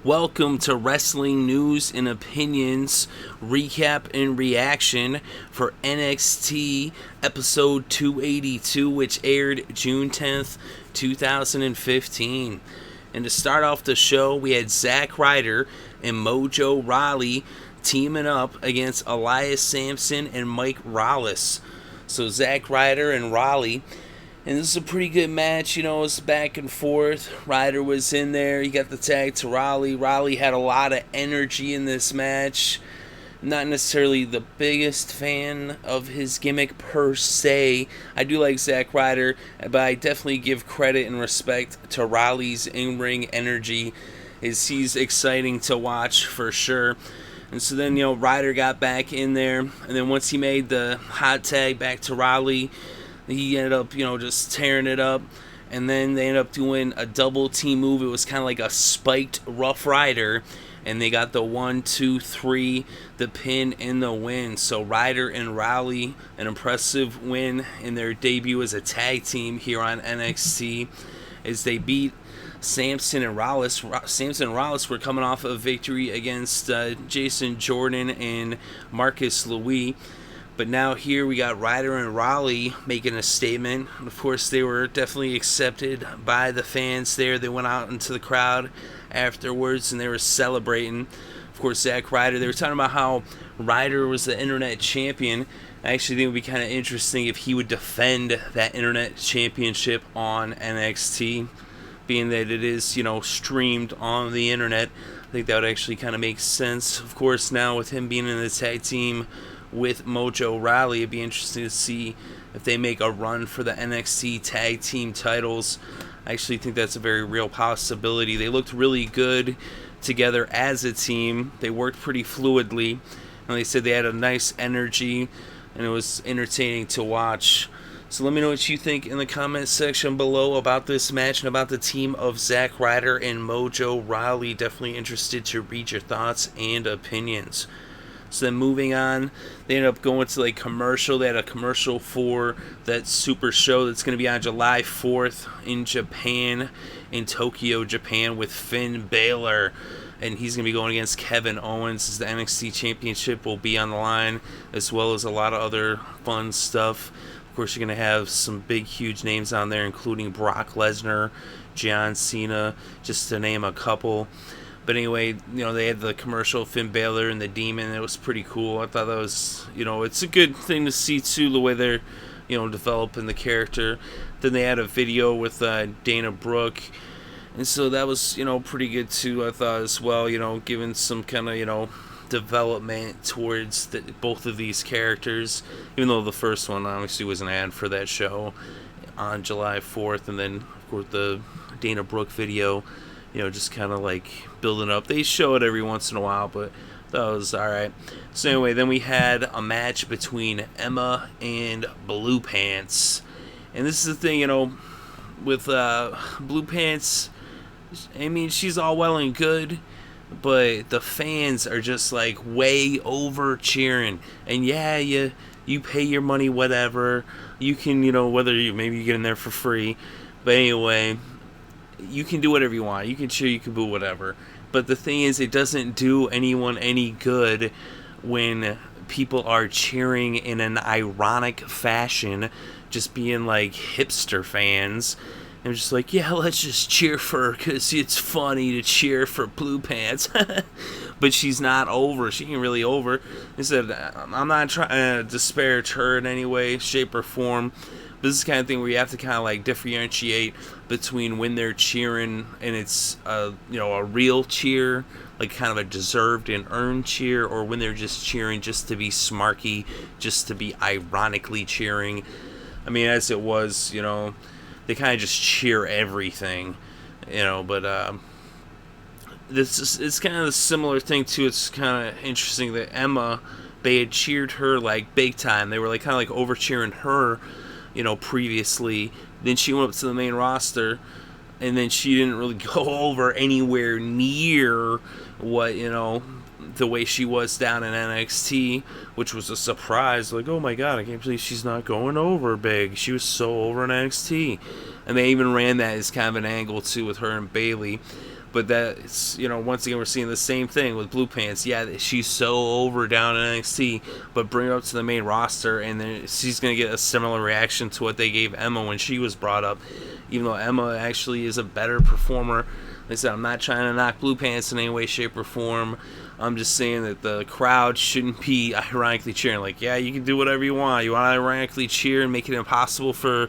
Welcome to Wrestling News and Opinions Recap and Reaction for NXT Episode 282, which aired June 10th, 2015. And to start off the show, we had Zack Ryder and Mojo Rawley teaming up against Elias, Sampson, and Rallis. So Zack Ryder and Rawley. And this is a pretty good match, you know, it's back and forth. Ryder was in there, he got the tag to Rawley. Rawley had a lot of energy in this match. Not necessarily the biggest fan of his gimmick per se. I do like Zack Ryder, but I definitely give credit and respect to Rawley's in-ring energy. He's exciting to watch for sure. And so then, you know, Ryder got back in there, and then once he made the hot tag back to Rawley, he ended up, you know, just tearing it up. And then they ended up doing a double team move. It was kind of like a spiked Rough Rider. And they got the 1, 2, 3, the pin, and the win. So Ryder and Rawley, an impressive win in their debut as a tag team here on NXT, as they beat Sampson and Rallis. Sampson and Rallis were coming off a victory against Jason Jordan and Marcus Louis. But now here we got Ryder and Rawley making a statement. Of course, they were definitely accepted by the fans there. They went out into the crowd afterwards and they were celebrating. Of course, Zack Ryder, they were talking about how Ryder was the internet champion. I actually think it would be kind of interesting if he would defend that internet championship on NXT, being that it is, you know, streamed on the internet. I think that would actually kind of make sense. Of course, now with him being in the tag team with Mojo Rawley, it'd be interesting to see if they make a run for the NXT tag team titles. I actually think that's a very real possibility. They looked really good together as a team. They worked pretty fluidly, and they said they had a nice energy, and it was entertaining to watch. So let me know what you think in the comment section below about this match and about the team of Zack Ryder and Mojo Rawley. Definitely interested to read your thoughts and opinions. So then moving on, they ended up going to like commercial. They had a commercial for that super show that's going to be on July 4th in Japan, in Tokyo, Japan, with Finn Balor. And he's going to be going against Kevin Owens, as the NXT Championship will be on the line, as well as a lot of other fun stuff. Of course, you're going to have some big, huge names on there, including Brock Lesnar, John Cena, just to name a couple. But anyway, you know, they had the commercial, Finn Balor and the Demon. It was pretty cool. I thought that was, you know, it's a good thing to see, too, the way they're, you know, developing the character. Then they had a video with Dana Brooke. And so that was, you know, pretty good, too, I thought, as well. You know, giving some kind of, you know, development towards both of these characters. Even though the first one, obviously, was an ad for that show on July 4th. And then, of course, the Dana Brooke video, you know, just kind of like building up. They show it every once in a while, but that was alright. So anyway, then we had a match between Emma and Blue Pants. And this is the thing, you know, with Blue Pants, I mean, she's all well and good, but the fans are just like way over cheering. And yeah, you pay your money, whatever. You can, you know, whether maybe you get in there for free. But anyway, you can do whatever you want. You can cheer, you can boo, whatever. But the thing is, it doesn't do anyone any good when people are cheering in an ironic fashion, just being like hipster fans. And just like, yeah, let's just cheer for her because it's funny to cheer for Blue Pants. But she's not over. She ain't really over. They said, I'm not trying to disparage her in any way, shape, or form. This is the kind of thing where you have to kind of like differentiate between when they're cheering and it's you know, a real cheer, like kind of a deserved and earned cheer, or when they're just cheering just to be smarky, just to be ironically cheering. I mean, as it was, you know, they kind of just cheer everything, you know. But it's kind of a similar thing too. It's kind of interesting that Emma, they had cheered her like big time. They were like kind of like over cheering her, you know, previously. Then she went up to the main roster, and then she didn't really go over anywhere near what, you know, the way she was down in NXT, which was a surprise. Like, oh my god, I can't believe she's not going over big. She was so over in NXT. And they even ran that as kind of an angle too with her and Bayley. But that's, once again, we're seeing the same thing with Blue Pants. Yeah, she's so over down in NXT, but bring her up to the main roster, and then she's going to get a similar reaction to what they gave Emma when she was brought up, even though Emma actually is a better performer. Like I said, I'm not trying to knock Blue Pants in any way, shape, or form. I'm just saying that the crowd shouldn't be ironically cheering. Like, yeah, you can do whatever you want. You want to ironically cheer and make it impossible for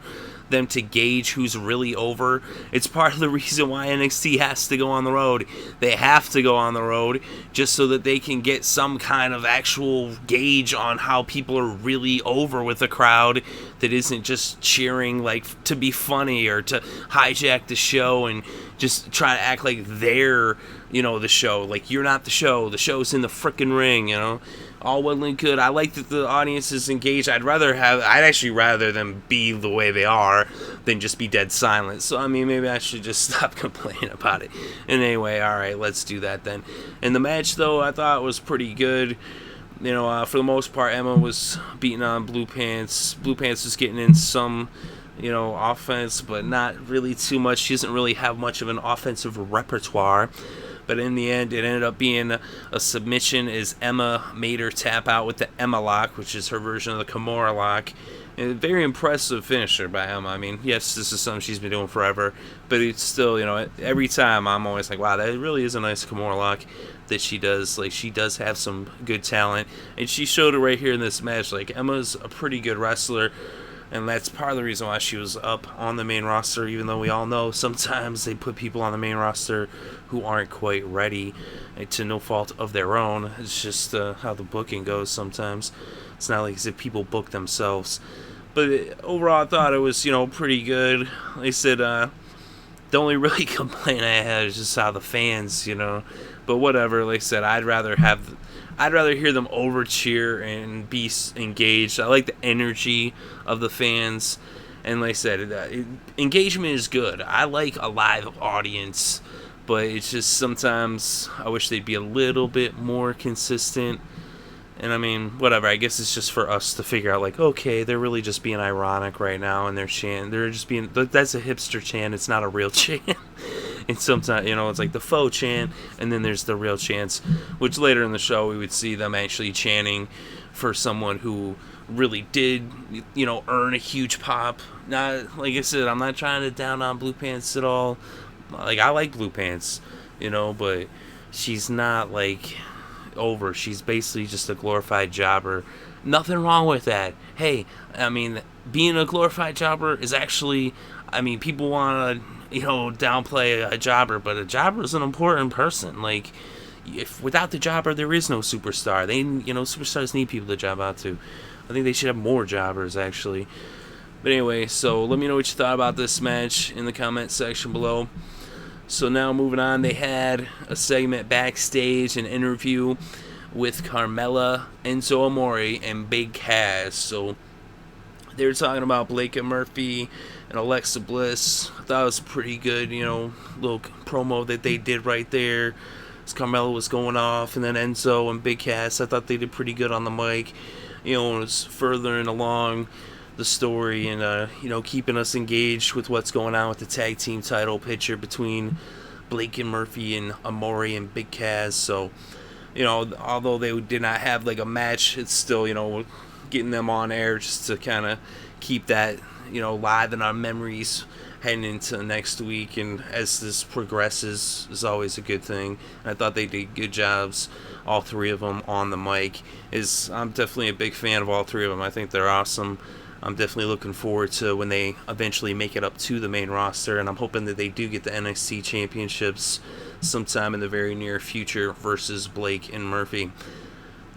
them to gauge who's really over. It's part of the reason why NXT has to go on the road. They have to go on the road just so that they can get some kind of actual gauge on how people are really over with the crowd that isn't just cheering like to be funny or to hijack the show and just try to act like they're, the show. Like, you're not the show. The show's in the frickin' ring, all well and good. I like that the audience is engaged. I'd actually rather them be the way they are than just be dead silent. So, I mean, maybe I should just stop complaining about it. And anyway, alright, let's do that then. And the match, though, I thought was pretty good. For the most part, Emma was beating on Blue Pants. Blue Pants was getting in some, offense, but not really too much. She doesn't really have much of an offensive repertoire. But in the end, it ended up being a submission as Emma made her tap out with the Emma lock, which is her version of the Kimura lock. And a very impressive finisher by Emma. I mean, yes, this is something she's been doing forever, but it's still, every time I'm always like, wow, that really is a nice Kimura lock that she does. Like, she does have some good talent, and she showed it right here in this match. Like, Emma's a pretty good wrestler, and that's part of the reason why she was up on the main roster, even though we all know sometimes they put people on the main roster who aren't quite ready, to no fault of their own. It's just how the booking goes sometimes. It's not like as if people book themselves. But overall, I thought it was, pretty good. Like I said, the only really complaint I had is just how the fans, But whatever, like I said, I'd rather hear them over cheer and be engaged. I like the energy of the fans. And like I said, engagement is good. I like a live audience. But it's just sometimes I wish they'd be a little bit more consistent. And I mean, whatever. I guess it's just for us to figure out, like, okay, they're really just being ironic right now, and they're just being. That's a hipster chant. It's not a real chant. And sometimes, it's like the faux chant, and then there's the real chants, which later in the show we would see them actually chanting for someone who really did, earn a huge pop. Not, like I said, I'm not trying to down on Blue Pants at all. Like, I like Blue Pants, but she's not, like, over. She's basically just a glorified jobber. Nothing wrong with that. Hey, I mean, being a glorified jobber is actually, I mean, people want to, downplay a jobber, but a jobber is an important person. Like, if without the jobber, there is no superstar. Superstars need people to job out to. I think they should have more jobbers, actually. But anyway, so let me know what you thought about this match in the comment section below. So now moving on, they had a segment backstage, an interview with Carmella, Enzo Amore, and Big Cass. So they were talking about Blake and Murphy and Alexa Bliss. I thought it was pretty good, little promo that they did right there. As Carmella was going off, and then Enzo and Big Cass, I thought they did pretty good on the mic. It was furthering along the story and keeping us engaged with what's going on with the tag team title picture between Blake and Murphy and Amore and Big Cass. So although they did not have like a match, it's still getting them on air just to kind of keep that live in our memories heading into next week, and as this progresses is always a good thing. And I thought they did good jobs, all three of them on the mic. I'm definitely a big fan of all three of them. I think they're awesome. I'm definitely looking forward to when they eventually make it up to the main roster, and I'm hoping that they do get the NXT championships sometime in the very near future versus Blake and Murphy.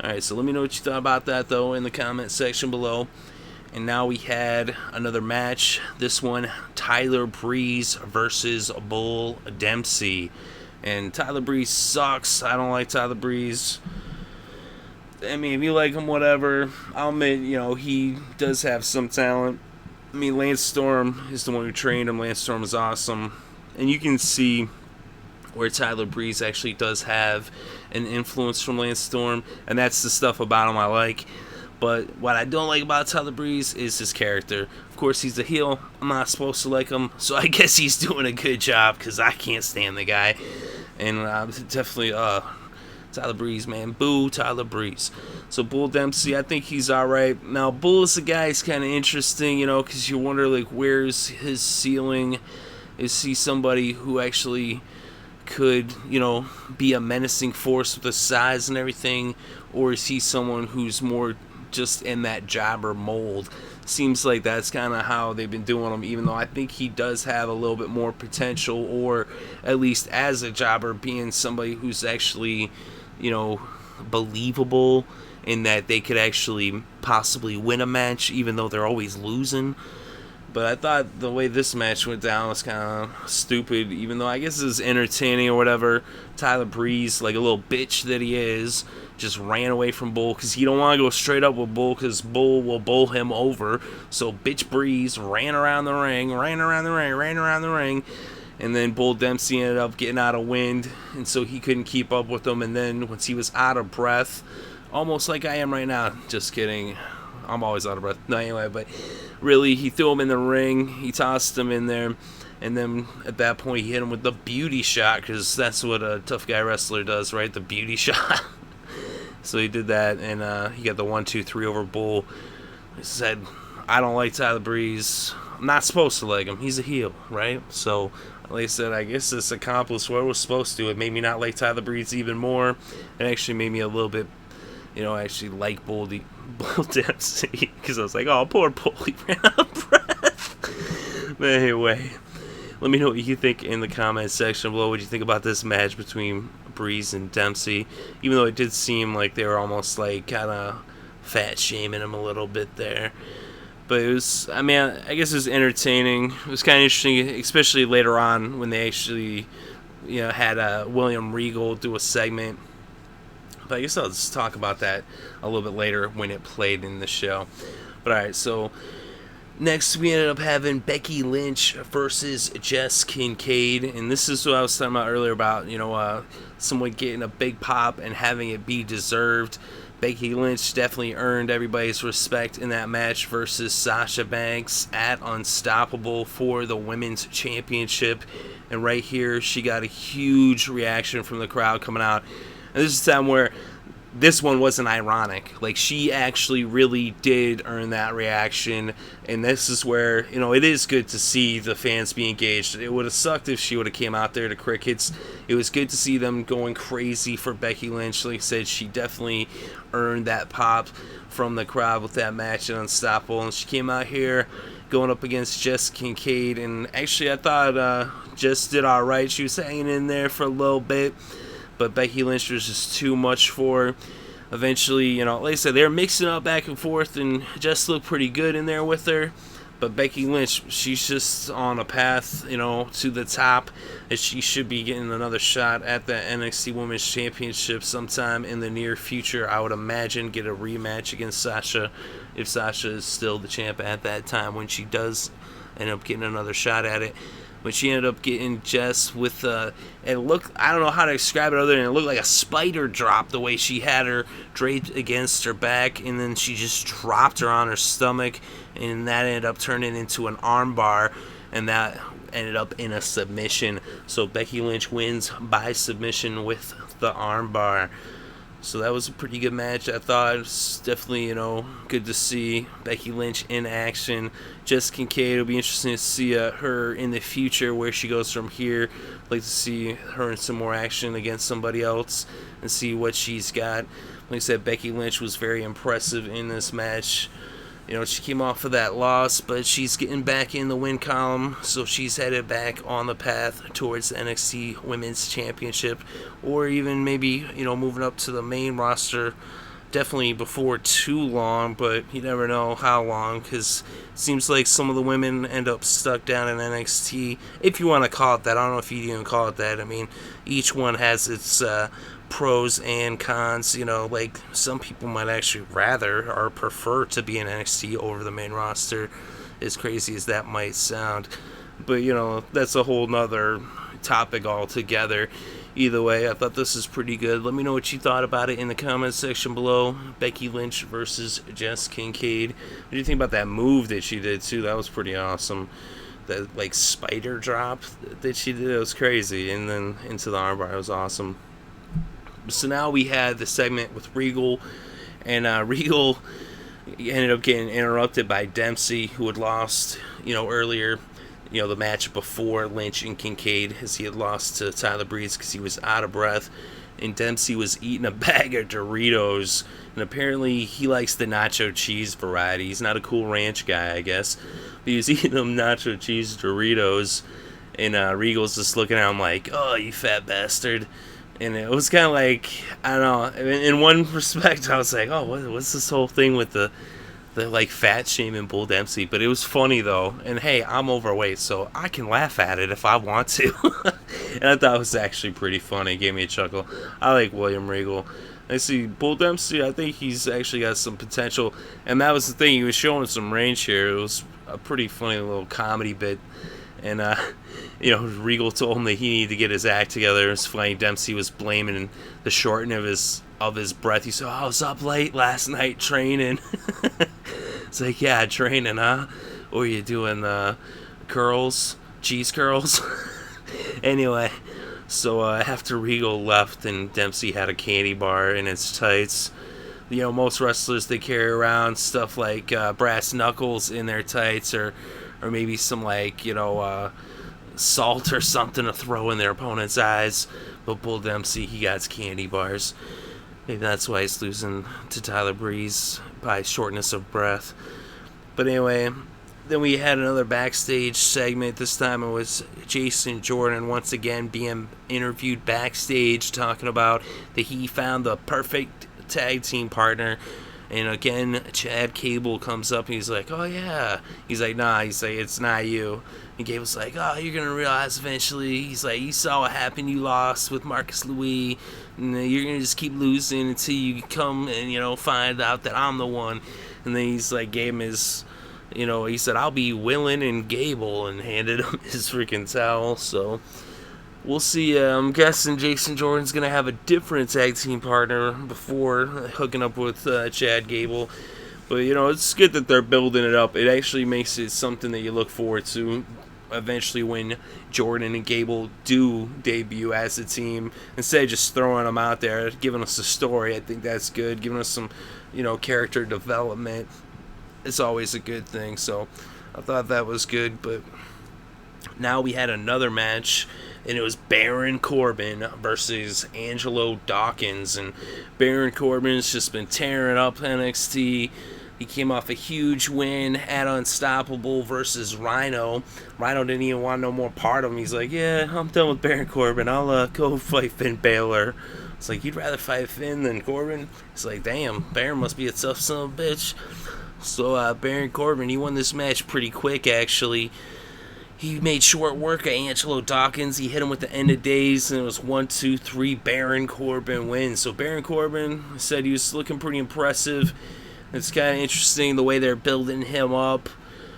Alright, so let me know what you thought about that, though, in the comment section below. And now we had another match. This one, Tyler Breeze versus Bull Dempsey. And Tyler Breeze sucks. I don't like Tyler Breeze. I mean, if you like him, whatever. I'll admit, he does have some talent. I mean, Lance Storm is the one who trained him. Lance Storm is awesome. And you can see where Tyler Breeze actually does have an influence from Lance Storm. And that's the stuff about him I like. But what I don't like about Tyler Breeze is his character. Of course, he's a heel. I'm not supposed to like him. So I guess he's doing a good job because I can't stand the guy. And definitely, Tyler Breeze, man. Boo, Tyler Breeze. So Bull Dempsey, I think he's alright. Now, Bull is a guy who's kind of interesting, because you wonder, like, where's his ceiling? Is he somebody who actually could, be a menacing force with his size and everything? Or is he someone who's more just in that jobber mold? Seems like that's kind of how they've been doing him, even though I think he does have a little bit more potential, or at least as a jobber, being somebody who's actually, believable in that they could actually possibly win a match, even though they're always losing. But I thought the way this match went down was kind of stupid, even though I guess it was entertaining or whatever. Tyler Breeze, like a little bitch that he is, just ran away from Bull because he don't want to go straight up with Bull because Bull will bowl him over. So bitch Breeze ran around the ring, and then Bull Dempsey ended up getting out of wind, and so he couldn't keep up with him. And then once he was out of breath, almost like I am right now, just kidding, I'm always out of breath. No, anyway, but really, he threw him in the ring, he tossed him in there, and then at that point he hit him with the beauty shot, because that's what a tough guy wrestler does, right? The beauty shot. So he did that, and he got the 1-2-3 over Bull. He said, I don't like Tyler Breeze. I'm not supposed to like him. He's a heel, right? So, like I said, I guess this accomplished what it was supposed to. It made me not like Tyler Breeze even more. It actually made me a little bit, actually like Bull Dempsey. Because I was like, oh, poor Bull, he ran out of breath. But anyway, let me know what you think in the comment section below. What do you think about this match between Breeze and Dempsey? Even though it did seem like they were almost like kind of fat shaming him a little bit there. But it was, I guess it was entertaining. It was kind of interesting, especially later on when they actually, had William Regal do a segment. But I guess I'll just talk about that a little bit later when it played in the show. But alright, so next we ended up having Becky Lynch versus Jess Kincaid. And this is what I was talking about earlier about, someone getting a big pop and having it be deserved. Becky Lynch definitely earned everybody's respect in that match versus Sasha Banks at Unstoppable for the Women's Championship. And right here, she got a huge reaction from the crowd coming out. And this is the time where this one wasn't ironic. Like, she actually really did earn that reaction. And this is where, it is good to see the fans be engaged. It would have sucked if she would have came out there to crickets. It was good to see them going crazy for Becky Lynch. Like I said, she definitely earned that pop from the crowd with that match at Unstoppable. And she came out here going up against Jess Kincaid. And actually, I thought Jess did all right. She was hanging in there for a little bit. But Becky Lynch was just too much for her. Eventually, like I said, they were mixing up back and forth, and Jess looked pretty good in there with her. But Becky Lynch, she's just on a path, to the top, and she should be getting another shot at the NXT Women's Championship sometime in the near future. I would imagine get a rematch against Sasha, if Sasha is still the champ at that time when she does end up getting another shot at it. But she ended up getting Jess with it looked, I don't know how to describe it other than it looked like a spider drop the way she had her draped against her back, and then she just dropped her on her stomach, and that ended up turning into an armbar, and that ended up in a submission. So Becky Lynch wins by submission with the armbar. So that was a pretty good match. I thought it was definitely, good to see Becky Lynch in action. Jess Kincaid, it'll be interesting to see her in the future, where she goes from here. I'd like to see her in some more action against somebody else and see what she's got. Like I said, Becky Lynch was very impressive in this match. She came off of that loss, but she's getting back in the win column, so she's headed back on the path towards the NXT Women's Championship, or even maybe, moving up to the main roster, definitely before too long, but you never know how long, because it seems like some of the women end up stuck down in NXT, if you want to call it that. I don't know if you even call it that. Each one has its pros and cons. Like some people might actually rather or prefer to be in NXT over the main roster, as crazy as that might sound. But that's a whole nother topic altogether. Either way, I thought this is pretty good. Let me know what you thought about it in the comments section below. Becky Lynch versus Jess Kincaid. What do you think about that move that she did too? That was pretty awesome. that like spider drop that she did. It was crazy, and then into the armbar. It was awesome. So now we had the segment with Regal, and Regal ended up getting interrupted by Dempsey, who had lost, earlier, the match before Lynch and Kincaid, as he had lost to Tyler Breeze because he was out of breath. And Dempsey was eating a bag of Doritos, and apparently he likes the nacho cheese variety. He's not a Cool Ranch guy, I guess. But he was eating them nacho cheese Doritos, and Regal's just looking at him like, "Oh, you fat bastard." And it was kind of like, I don't know, in one respect I was like, oh, what's this whole thing with the like fat shaming Bull Dempsey? But it was funny though, and hey, I'm overweight, so I can laugh at it if I want to. And I thought it was actually pretty funny. It gave me a chuckle. I like William Regal. I see Bull Dempsey, I think he's actually got some potential, and that was the thing, he was showing some range here. It was a pretty funny little comedy bit. And, Regal told him that he needed to get his act together. It was funny. Dempsey was blaming the shortening of his breath. He said, I was up late last night training. It's like, yeah, training, huh? Or you doing curls, cheese curls? Anyway, so after Regal left and Dempsey had a candy bar in his tights, most wrestlers, they carry around stuff like brass knuckles in their tights, or maybe some salt or something to throw in their opponent's eyes. But Bull Dempsey, he got his candy bars. Maybe that's why he's losing to Tyler Breeze by shortness of breath. But anyway, then we had another backstage segment. This time it was Jason Jordan once again being interviewed backstage, talking about that he found the perfect tag team partner. And again, Chad Gable comes up and he's like, oh yeah. He's like, nah, he's like, it's not you. And Gable's like, oh, you're going to realize eventually. He's like, you saw what happened, you lost with Marcus Louis. And you're going to just keep losing until you come and, find out that I'm the one. And then he's like, gave him his, he said, I'll be willing and Gable, and handed him his freaking towel. So we'll see. I'm guessing Jason Jordan's going to have a different tag team partner before hooking up with Chad Gable. But, it's good that they're building it up. It actually makes it something that you look forward to eventually when Jordan and Gable do debut as a team. Instead of just throwing them out there, giving us a story, I think that's good. Giving us some, character development. It's always a good thing. So I thought that was good. But now we had another match, and it was Baron Corbin versus Angelo Dawkins. And Baron Corbin's just been tearing up NXT. He came off a huge win at Unstoppable versus Rhino. Rhino didn't even want no more part of him. He's like, yeah, I'm done with Baron Corbin. I'll go fight Finn Balor. It's like, you'd rather fight Finn than Corbin? It's like, damn, Baron must be a tough son of a bitch. So Baron Corbin, he won this match pretty quick, actually. He made short work of Angelo Dawkins. He hit him with the end of days, and it was 1, 2, 3, Baron Corbin wins. So Baron Corbin said he was looking pretty impressive. It's kind of interesting the way they're building him up,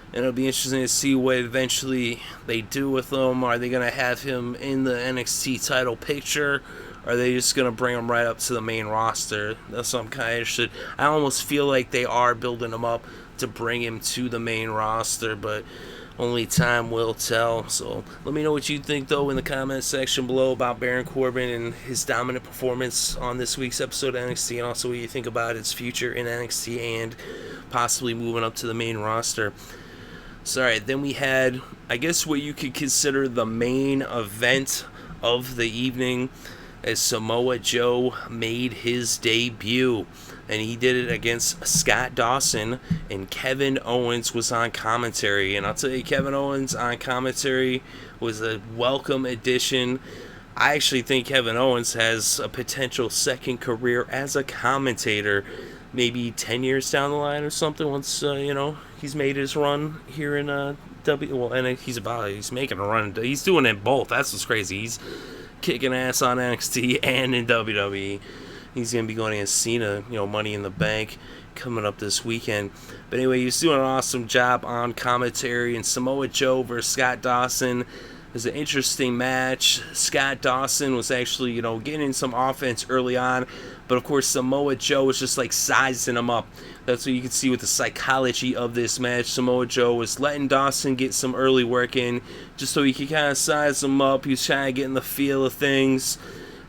and it'll be interesting to see what eventually they do with him. Are they going to have him in the NXT title picture? Or are they just going to bring him right up to the main roster? That's what I'm kind of interested. I almost feel like they are building him up to bring him to the main roster, but only time will tell. So let me know what you think, though, in the comments section below about Baron Corbin and his dominant performance on this week's episode of NXT, and also what you think about his future in NXT and possibly moving up to the main roster. So, all right, then we had, I guess, what you could consider the main event of the evening, as Samoa Joe made his debut. And he did it against Scott Dawson, and Kevin Owens was on commentary. And I'll tell you, Kevin Owens on commentary was a welcome addition. I actually think Kevin Owens has a potential second career as a commentator, maybe 10 years down the line or something, once, he's made his run here in he's making a run. He's doing it both. That's what's crazy. He's kicking ass on NXT and in WWE. He's going to be going against Cena, Money in the Bank, coming up this weekend. But anyway, he's doing an awesome job on commentary. And Samoa Joe versus Scott Dawson. was an interesting match. Scott Dawson was actually, getting some offense early on. But, of course, Samoa Joe was just, sizing him up. That's what you can see with the psychology of this match. Samoa Joe was letting Dawson get some early work in just so he could kind of size him up. He was trying to get in the feel of things.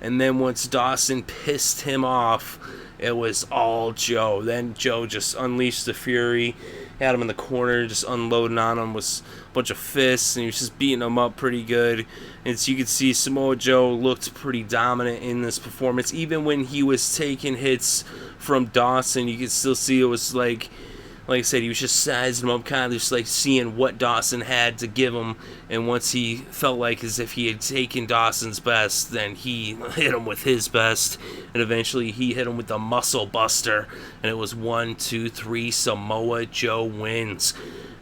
And then once Dawson pissed him off, it was all Joe. Then Joe just unleashed the fury. Had him in the corner, just unloading on him with a bunch of fists, and he was just beating him up pretty good. And so you could see Samoa Joe looked pretty dominant in this performance. Even when he was taking hits from Dawson, you could still see it was like I said, he was just sizing him up, kind of just seeing what Dawson had to give him. And once he felt like as if he had taken Dawson's best, then he hit him with his best. And eventually he hit him with the Muscle Buster. And it was 1, 2, 3, Samoa Joe wins.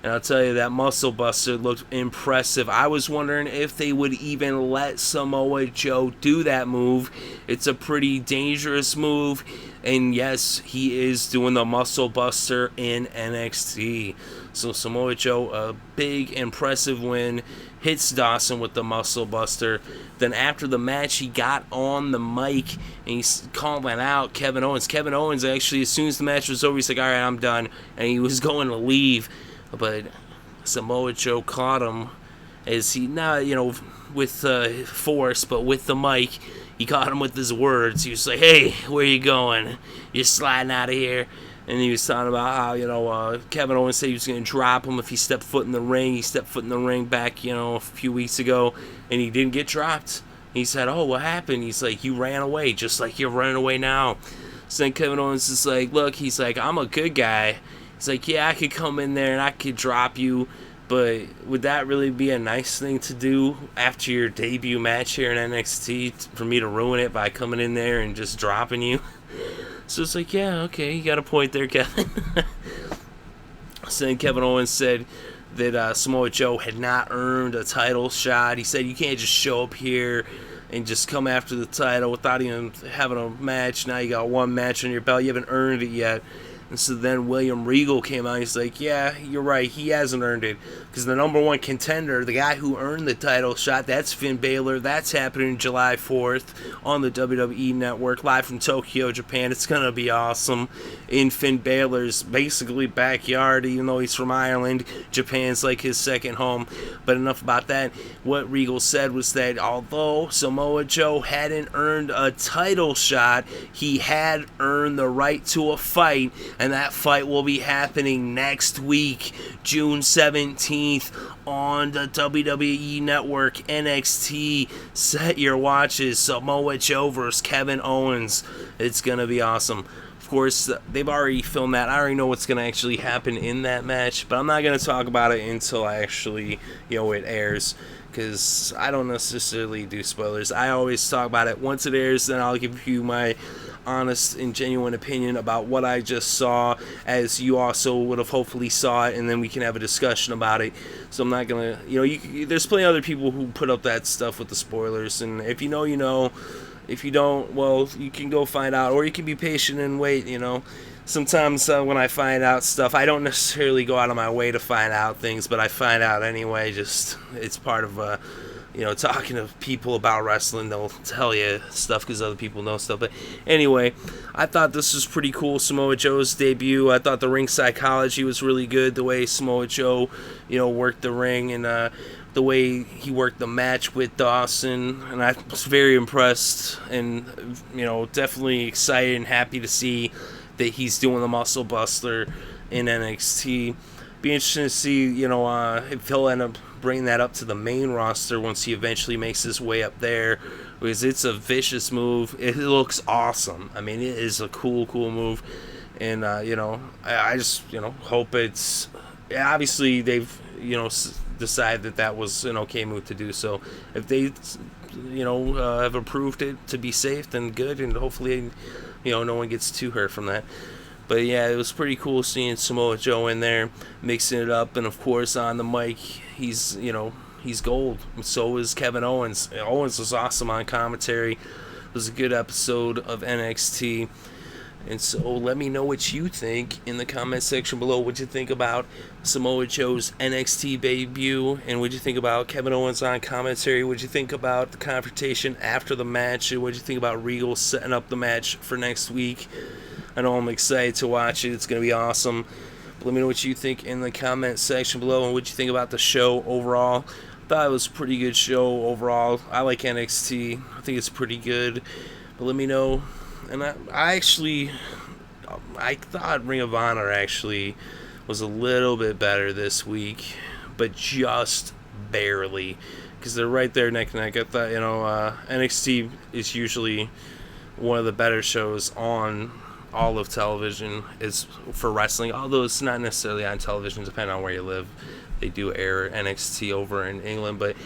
And I'll tell you, that Muscle Buster looked impressive. I was wondering if they would even let Samoa Joe do that move. It's a pretty dangerous move. And yes, he is doing the Muscle Buster in NXT. So Samoa Joe, a big, impressive win. Hits Dawson with the Muscle Buster. Then after the match, he got on the mic and he's calling out Kevin Owens. Kevin Owens actually, as soon as the match was over, he's like, all right, I'm done. And he was going to leave. But Samoa Joe caught him as he, not, with force, but with the mic. He caught him with his words. He was like, hey, where you going? You're sliding out of here. And he was talking about how, Kevin Owens said he was going to drop him if he stepped foot in the ring. He stepped foot in the ring back, a few weeks ago, and he didn't get dropped. He said, oh, what happened? He's like, you ran away, just like you're running away now. So then Kevin Owens is like, look, he's like, I'm a good guy. He's like, yeah, I could come in there and I could drop you, but would that really be a nice thing to do after your debut match here in NXT for me to ruin it by coming in there and just dropping you? So it's like, yeah, okay, you got a point there, Kevin. So then Kevin Owens said that Samoa Joe had not earned a title shot. He said you can't just show up here and just come after the title without even having a match. Now you got one match on your belt. You haven't earned it yet. And so then William Regal came out. He's like, yeah, you're right. He hasn't earned it. Because the number one contender, the guy who earned the title shot, that's Finn Balor. That's happening July 4th on the WWE Network, live from Tokyo, Japan. It's going to be awesome. In Finn Balor's basically backyard, even though he's from Ireland. Japan's like his second home. But enough about that. What Regal said was that although Samoa Joe hadn't earned a title shot, he had earned the right to a fight. And that fight will be happening next week, June 17th, on the WWE Network, NXT. Set your watches. Samoa Joe versus Kevin Owens. It's going to be awesome. Of course, they've already filmed that. I already know what's going to actually happen in that match, but I'm not going to talk about it until actually, it airs. Because I don't necessarily do spoilers. I always talk about it once it airs, then I'll give you my honest and genuine opinion about what I just saw, as you also would have hopefully saw it, and then we can have a discussion about it. So I'm not gonna, there's plenty of other people who put up that stuff with the spoilers, and if you know, you know. If you don't, well, you can go find out, or you can be patient and wait. Sometimes when I find out stuff, I don't necessarily go out of my way to find out things, but I find out anyway. Just it's part of talking to people about wrestling. They'll tell you stuff because other people know stuff. But anyway, I thought this was pretty cool. Samoa Joe's debut. I thought the ring psychology was really good. The way Samoa Joe, worked the ring, and the way he worked the match with Dawson, and I was very impressed, and definitely excited and happy to see that he's doing the Muscle Buster in NXT. Be interesting to see, if he'll end up bringing that up to the main roster once he eventually makes his way up there, because it's a vicious move. It looks awesome. I mean, it is a cool move, and I just hope it's. Obviously, they've decide that was an okay move to do. So if they have approved it to be safe, then good, and hopefully no one gets too hurt from that. But yeah, it was pretty cool seeing Samoa Joe in there mixing it up, and of course on the mic he's gold. So is Kevin Owens. Owens was awesome on commentary. It was a good episode of NXT. And so let me know what you think in the comment section below. What you think about Samoa Joe's NXT debut, and what you think about Kevin Owens on commentary. What you think about the confrontation after the match, and what you think about Regal setting up the match for next week. I know I'm excited to watch it. It's going to be awesome. But let me know what you think in the comment section below, and what you think about the show overall. I thought it was a pretty good show overall. I like NXT. I think it's pretty good. But let me know. And I thought Ring of Honor actually was a little bit better this week, but just barely, because they're right there neck to neck. I thought, NXT is usually one of the better shows on all of television is for wrestling, although it's not necessarily on television, depending on where you live. They do air NXT over in England, but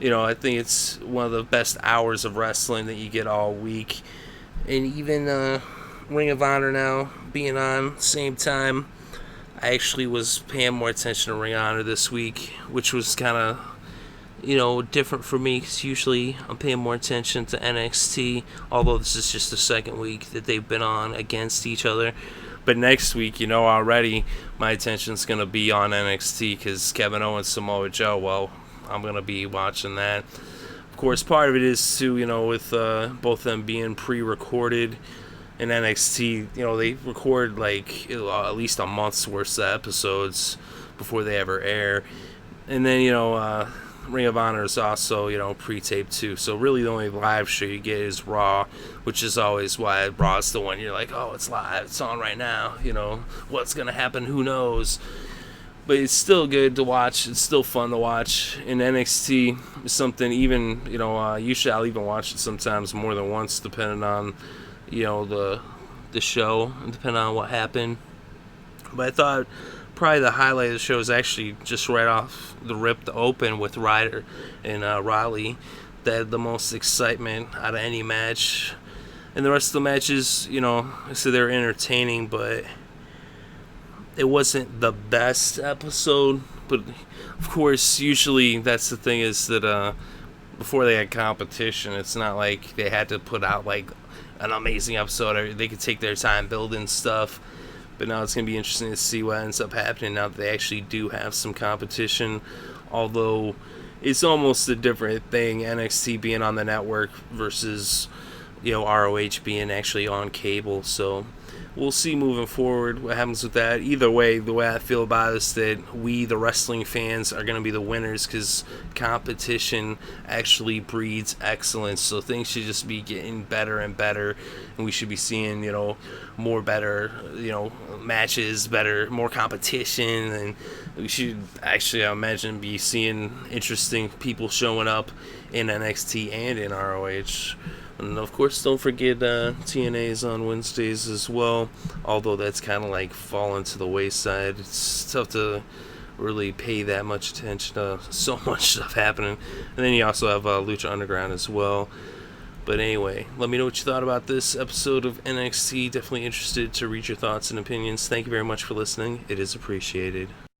I think it's one of the best hours of wrestling that you get all week. And even Ring of Honor now being on same time, I actually was paying more attention to Ring of Honor this week, which was kind of, different for me, because usually I'm paying more attention to NXT, although this is just the second week that they've been on against each other. But next week, already my attention's going to be on NXT, because Kevin Owens, Samoa Joe, well, I'm going to be watching that. Of course, part of it is too, with both of them being pre-recorded in NXT. They record at least a month's worth of episodes before they ever air, and then Ring of Honor is also pre-taped too. So really, the only live show you get is Raw, which is always why Raw's the one you're like, oh, it's live, it's on right now. What's gonna happen? Who knows? But it's still good to watch. It's still fun to watch. And NXT is something even, usually I'll even watch it sometimes more than once, depending on, the show and depending on what happened. But I thought probably the highlight of the show is actually just right off the rip, the open with Ryder and Rawley. That had the most excitement out of any match. And the rest of the matches, I said they're entertaining, but it wasn't the best episode. But of course, usually that's the thing, is that before they had competition, it's not like they had to put out an amazing episode, or they could take their time building stuff. But now it's going to be interesting to see what ends up happening now that they actually do have some competition. Although it's almost a different thing, NXT being on the network versus ROH being actually on cable. So we'll see moving forward what happens with that. Either way, the way I feel about it is that we, the wrestling fans, are going to be the winners, because competition actually breeds excellence. So things should just be getting better and better, and we should be seeing, more better, matches, more competition, and we should actually, I imagine, be seeing interesting people showing up in NXT and in ROH. And of course, don't forget TNA's on Wednesdays as well, although that's kind of fallen to the wayside. It's tough to really pay that much attention to so much stuff happening. And then you also have Lucha Underground as well. But anyway, let me know what you thought about this episode of NXT. Definitely interested to read your thoughts and opinions. Thank you very much for listening. It is appreciated.